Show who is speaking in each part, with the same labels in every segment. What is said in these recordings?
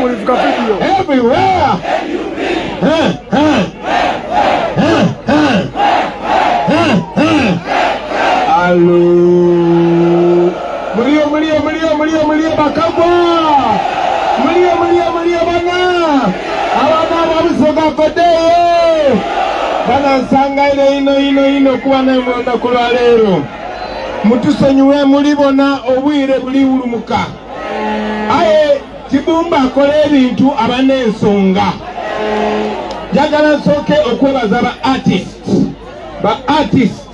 Speaker 1: Everywhere. Hello. Maria bakagwa. Maria bana. Abana babusoga fade. Bana sanga ino kuba na mbonda kulwalero. Mutusonyiwe mulibona obwire buli ulumuka. Aye Kibumba akole ebintu abanensonga. Jagala nsoke okwebaza ba artist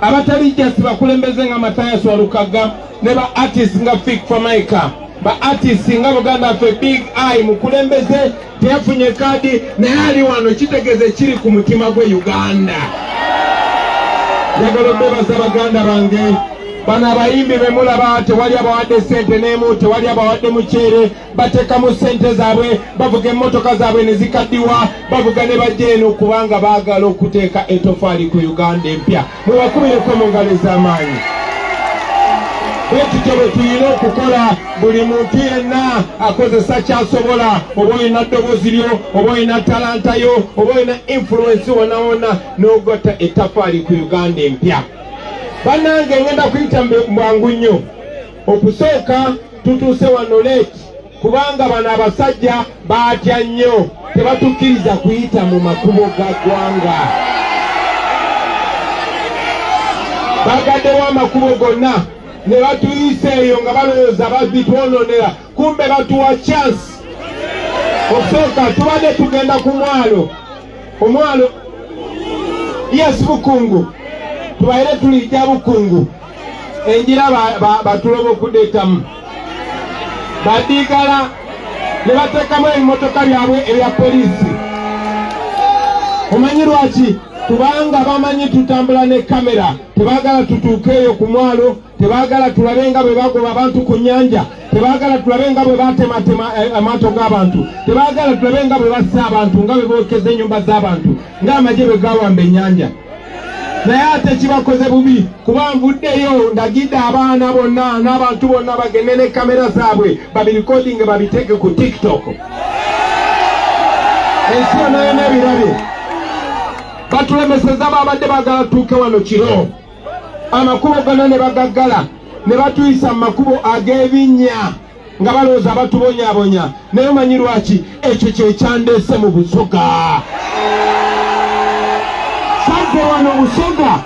Speaker 1: abatali just bakulembeze nga Mathias Walukaga ne ba artist nga Fik Famaika ba artist nga Buganda fe Big Eye mukulembeze teyafunye kadi naye ali wano kitegeze kiri ku mutima gwe Uganda. Jagala okwebaza baganda bange bana bayimbi bemulaba tewali abawadde sente n'emu tewali abawadde muceere bateka mu sente zaabwe bavuga emmotoka zaabwe ne zikaddiwa bavuga ne bajja eno kubanga baagala okuteeka etofaali ku Uganda empya mubakubireko mu ngalo ez'amaanyi. Ekityo bwe tulina okukola buli muntu yenna akozesa kyasobola oba olina ddoboozi lyo oba olina talanta yo oba olina influence wonawona n'ogotta etafaali ku Uganda empya. Banange ngenda kuyita mwangu nnyo okusooka tutuuse wano late kubanga bano abasajja baatya nnyo tebatukkiriza kuyita mu makubo ga ggwanga. Bagaddewo amakubo gonna ne batuyisa eyo nga balowooza babitwononera kumbe batuwa chance. Okusooka tubadde tugenda ku omwalo yes Bukungu tubaire tulijja Bukungu enjira batuloba okudeetamu badigala ne bateekamu ebimotoka byabwe ebya poliisi. Omanyi lwaki? Kubanga bamanyi tutambula ne kamera tebaagala tutuuke eyo ku mwalo tebaagala tulabe nga bwe bagoba abantu ku nnyanja tebaagala tulabe nga bwe batematema amaato g'abantu tebaagala tulabe nga bwe bassa abantu nga bwe bookeza ennyumba z'abantu ng'amagye bwe gawamba ennyanja. Naye ate kibakoze bubi kuba nvuddeyo ndagidde abaana bonna n'abantu bonna bagende ne kamera zaabwe babirikodinge babiteeke ku TikTok. Ensi yonna yonna ebirabe batulemeseza babadde bagala tuuke wano kiro amakubo gonna ne bagaggala ne batuyisa mu makubo ag'ebinnya nga balowooza batubonyaabonya naye omanyi lwaki? Ekyo kyekyandeese mu Busoga. Wano Busoga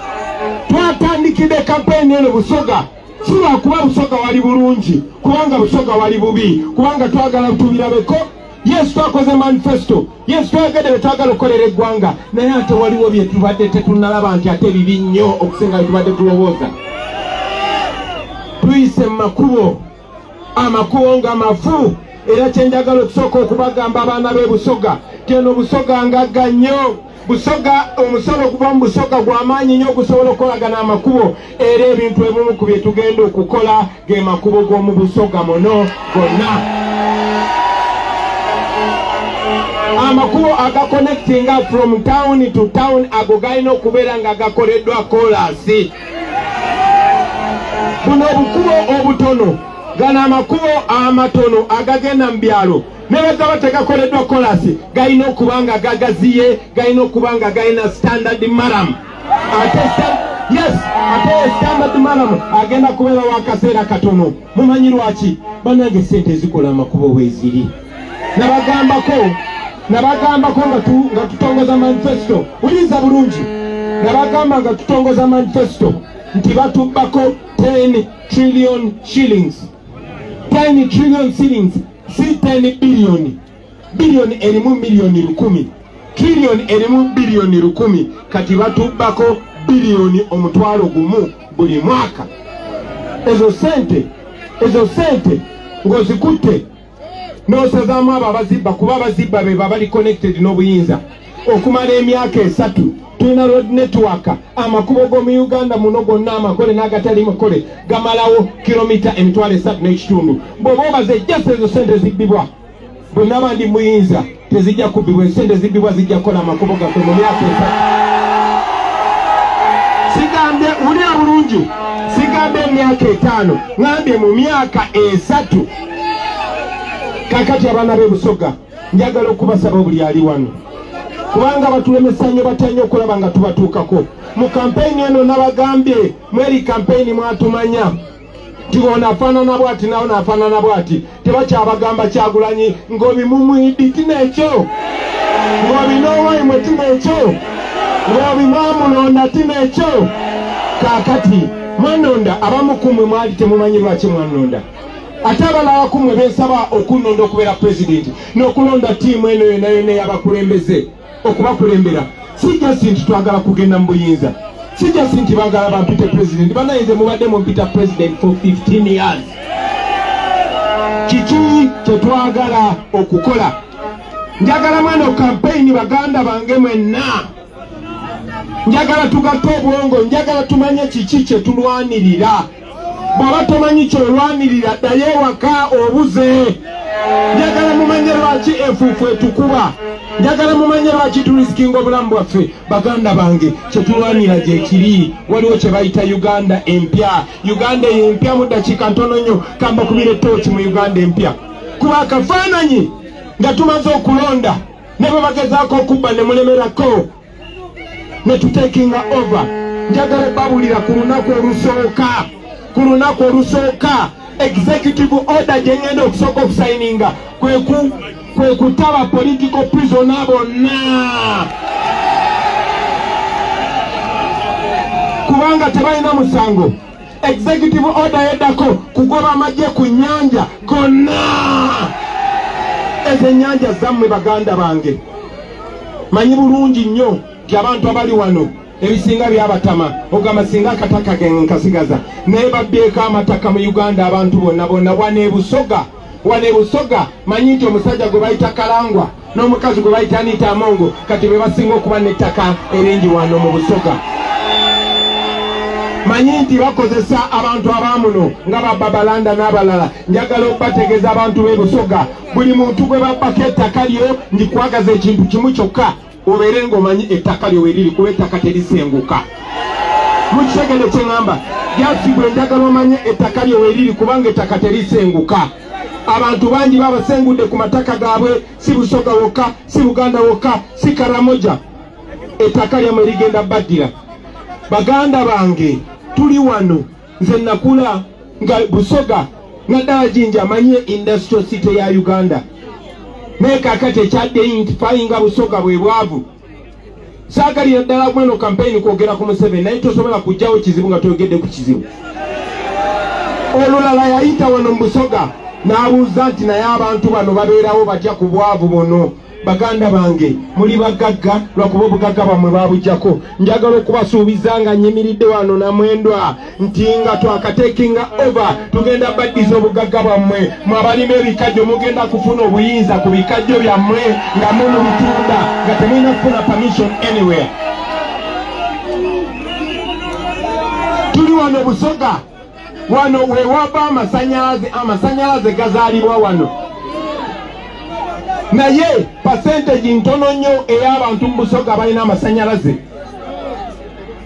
Speaker 1: twatandikidde kampeni eno Busoga si lwakuba Busoga wali bulungi kubanga Busoga wali bubi kubanga twagala tubirabeko. Yes twakoze manifesto yes twagade betwagala okukolera eggwanga naye ate waliwo bye tubadde tetunalaba nti ate bibi nnyo okusinga tubadde tulowooza. Tuyise mu amakubo nga mafu era kyenjagala okusooka okubagamba abaana b'e Busoga teno Busoga ngagga nnyo. Busoga omusolo okuva mu Busoga gw'amaanyi nnyo okusobola okukolagana amakubo era ebintu ebimu ku bye tugenda okukola ge makubo g'omu Busoga muno gonna. Amakubo agaconnectinga from town to town ago galina okubeera nga gakoleddwa kolansi. Buno obukubo obutono gana amakubo amatono agagenda mu byalo nebaza bategakoleddwa kolasi galina okubanga gagaziye galina okubanga galina standard maram ate standard maram agenda kubeera wakaseera katono. Mumanyi lwaki? Banange sente ezikola amakubo weeziri nabagambako nga tutongoza manifesto uliza bulungi nabagamba nga tutongoza manifesto nti batubbako 10 trillion shillings 10 trillion shillings si 10 billion erimu milioni 10 trillion erimu bilioni 10 kati batubbako bilioni omutwalo gumu buli mwaka. Ezo sente ngozikutte n'osazaamu abo abazibba kuba abazibba be baba bali connected n'obuyinza okumala emyaka 3 tulina road network amakubo g'omu Uganda muno gonna amakole n'agatali makole gamalawo kilomita 3.5 bw'oba obaze just ezo sente zibbibwa bonna abandi muyinza tezijja kubbibwa esente zibbibwa zijja kukola amakubo gaffe mu myaka 3 sigambye ulira bulungi sigambye emyaka 5 ngambye mu myaka 3 kakati abaana b'e Busoga njagala okubasaba buli ali wano kubanga batulemesanye batanye okulaba nga tubatuukako mu kampeyini eno nabagambye mweri kampeyini mwatumanya tibonafaanana bwati nawo nafaanana bwati tebakyabagamba Kyagulanyi ng'obimumwidi tinekyo ng'obinoowaimwe tinekyo ng'obimwamulonda tinekyo kakati mwanonda abamukumwe mwali temumanyi lwaki mwanonda ate abalala kumwe bensaba okunonda okubeera pulezidenti n'okulonda ttiimu eno yonna yonna y'abakulembeze okubakulembera sijasi nti twagala kugenda mu buyinza sijasi nti bagala bampite pulezidenti banayize mubadde mumpita pulezidenti for 15 years kiki kyetwagala okukola njagala mwano kampeyini baganda bange mwenna njagala tugatte obwongo njagala tumanye kiki kyetulwanirira bw'oba tomanyi kyolwanirira ddayo ewaka obuze njagala mumanye lwaki enfuufu etukuba njagala mumanye lwaki tulisikinga obulamu bwaffe baganda bange kyetulwanira gyekiri waliwo kye bayita Uganda empya Uganda eyo empya mu ddakiika ntono nnyo kamba kubira ettooki mu Uganda empya kuba akafaananyi nga tumaze okulonda ne bwe bagezaako okubba ne mulemerako ne tutekinga over njagala babulira ku lunaku olusooka executive order gye ngenda okusooka okusayininga kwe kutaba political prisoner bonna kubanga tebalina musango executive order yeddako kugoba amagye ku nnyanja gonna ezo ennyanja zammwe baganda bange manyi bulungi nnyo nti abantu abali wano ebisinga byabatama ogamba singa akataka genge nkasigaza naye babbyeko amataka mu Uganda abantu bonna wane e Busoga manyi nti omusajja gwe bayita Kalangwa n'omukazi gwe bayita Anita Amongo kati be basinga okuba n'ettaka eringi wano mu Busoga manyi nti bakozesa abantu abamuno nga Babalanda n'abalala njagala okubategeeza abantu b'e Busoga buli muntu gwe babbako ettaka lyo ndikwagaza ekintu kimu kyokka obeere ng'omanyi ettaka lyo weriri kuba ettaka terisenguka mukitegere kye ŋŋamba gyasibwe njagala omanye ettaka lyo weriri kubanga ettaka terisenguka abantu bangi babasengudde ku mataka gaabwe si Busoga wokka si Buganda wokka si Karamoja ettaka lyamwe ligenda baddira baganda bange tuli wano nze nakula nga Busoga naddala Jinja amanye industrial city ya Uganda naye kakati ekyadeintifying Busoga bwe bwavu saagalira ddala mweno kampeyini kwogera ku Museveni naye tosobola kujjawo ekizibu nga toyogedde ku kizibu olulala yayita wano mu Busoga n'abuuza nti naye abantu bano babeerawo batya ku bwavu buno baganda bange muli bagagga lwakuba obugagga bwammwe babujjako njagala okubasuubiza nga nyimiridde wano namwendwa nti nga twakatekinga over tugenda baddiza obugagga bwammwe mwabalima ebikajjo mugenda kufuna obuyinza ku bikajjo byammwe nga mumubitunda nga temulina kufuna permission anywhere tuli wano Busoga wano wewaba amasanyalaze gazaalibwa wano naye percentage ntono nnyo ey'abantu mu Busoga balina amasanyalaze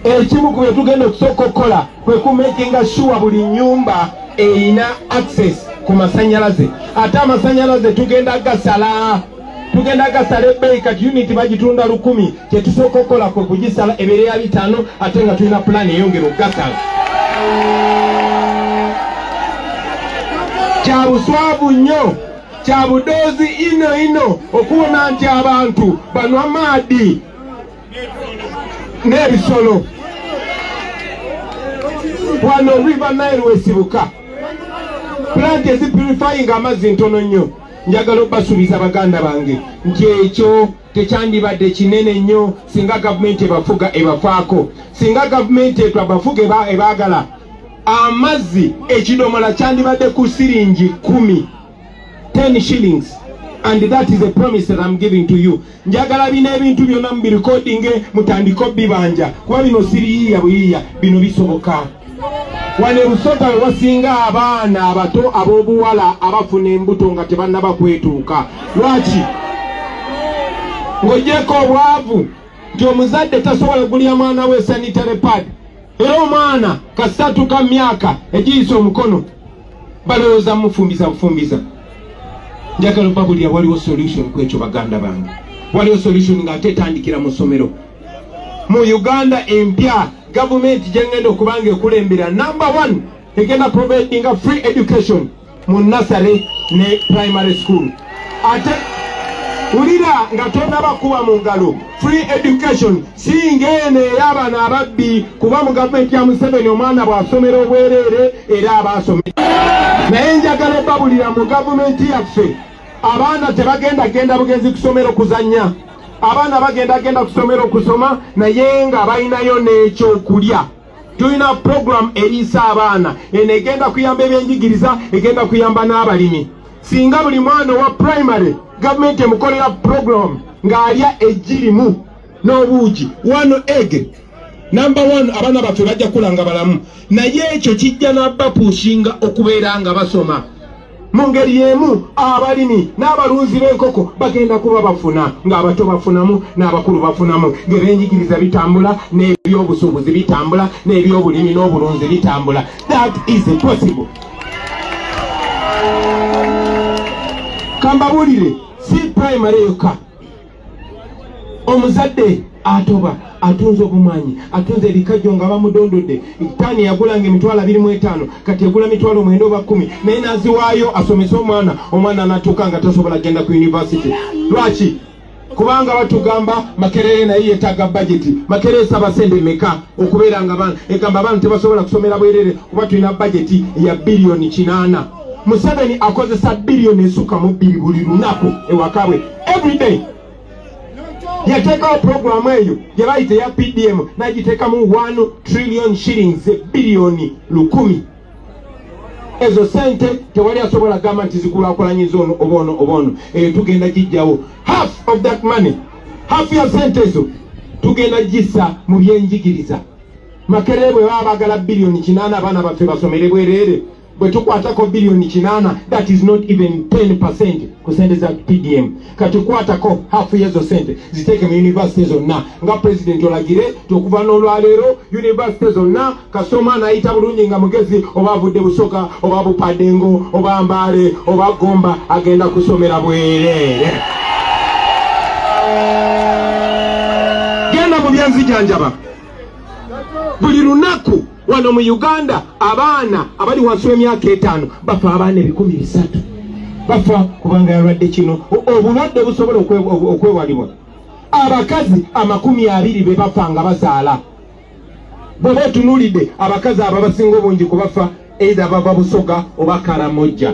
Speaker 1: ekimu ku bye tugenda okusooka okukola kwe kumakinga sure buli nnyumba eyina access ku masanyalaze ate amasanyalaze tugenda gasala ebbeeyi kati unit bagitunda 1,000 kyetusooka okukola kwe kugisala ebeere ya 5 ate nga tulina plan eyongera okugasala kya buswavu nnyo kya budoozi ino okubona nti abantu banywa maadi n'ebisolo wano River Nile wesibuka plant ezipurifying amazzi ntono nnyo njagala okubasuubiza baganda bange nti ekyo tekyandibadde kinene nnyo singa gavumenti ebafaako singa gavumenti ebafuga ebaagala amazzi ekidomola kyandibadde ku siringi 10 shillings and that is a promise that I'm giving to you njagala bino ebintu byonna mu recording mutandiko bibanja kuba bino siriyiya buyiya bino bisoboka wane Busoga wasinga abaana abato ab'obuwala abafuna embuto nga tebannaba kwetuuka lwaki ng'ogyeko obwavu nti omuzadde tasobola gulya mwana we sanitary pad era omwana kasatuka myaka egiyisa omukono balowooza mufumbiza njagala babulira waliwo solution kwekyo baganda bange. Waliwo solution ng'ate etandikira mu ssomero. Mu Uganda empya government gyengenda okubanga ekulembera number 1 egenda providing a free education mu nursery ne primary school. Ate ulira nga tonnabakuba mu ngalo free education singene y'abaana ababbi kuba mu gavumenti ya Museveni omwana bw'asomera obwereere era abaasomera. Naye njagala babulira mu gavumenti yaffe abaana tebagenda bugenzi kusomera okuzannya. Abaana bagenda kusomera okusoma naye nga balinayo n'ekyokulya. Tulina program eriisa abaana enegenda kuyamba ebyenjigiriza egenda kuyamba n'abalimi. Singa buli mwana wa primary government emukolera program ng'alya ejjirimu n'obuugi 1 egg. Number 1 abaana baffe bajja kulanga balamu. Naye ekyo kijja n'abapushinga okubeera nga basoma. Mu ngeri y'emu abalimi n'abalunzi b'enkoko bagenda kuba bafuna ng'abato bafunamu n'abakulu bafunamu ng'ebyenjigiriza bitambula n'ebyobusuubuzi bitambula n'ebyobulimi n'obulunzi bitambula. That is possible. Kambabulire si primary yokka. Omuzadde atoba atunze obumwanyi atunze ebikajjo nga bamudondodde ttaani yagulanga emitwalo 25 kati yagula mitwalo 9 oba 10 naye naziwaayo asomesa omwana n'atuuka nga tasobola genda ku university. Lwaki? Kubanga batugamba Makerere naye yeetaaga budget. Makerere saba sente meka okubeera nga baana egamba abaana tebasobola kusomera bwerere kuba tulina budget ya bilioni 8. Museveni akozesa bilioni esukka mu 2 buli lunaku ewakabwe everyday. Yateekawo programu eyo gye bayita ya PDM n'agiteekamu 1 trillion shillings bilioni 10. Ezo sente tewali asobola gamba nti zikulaakulanyiza obono tugenda gijjawo. Half of that money, half ya sente ezo tugenda gissa mu byenjigiriza. Makerere bwe baba bagala bilioni 8 abaana baffe basomere bwerere bwe tukwatako bilioni 8 that is not even 10% ku sente za PDM. Kati tukwatako half yezo sente ziteeke mu university zonna nga president olagire tukuva n'olwaleero university zonna kasoma n'ayita bulungi nga mugezi oba avudde Busoga oba Bupadengo oba Mbale oba Gomba agenda kusomera bwerere. Genda mu byanzijanjaba buli lunaku wano mu Uganda abaana abali wansi w'emyaka 5 bafa abaana 300 bafa kubanga yalwadde kino obulwadde busobola okwewalibwa. Abakazi 20 be bafa nga bazaala. Bwe tunulidde abakazi ababasinga obungi kubafa either bava Busoga oba Karamoja.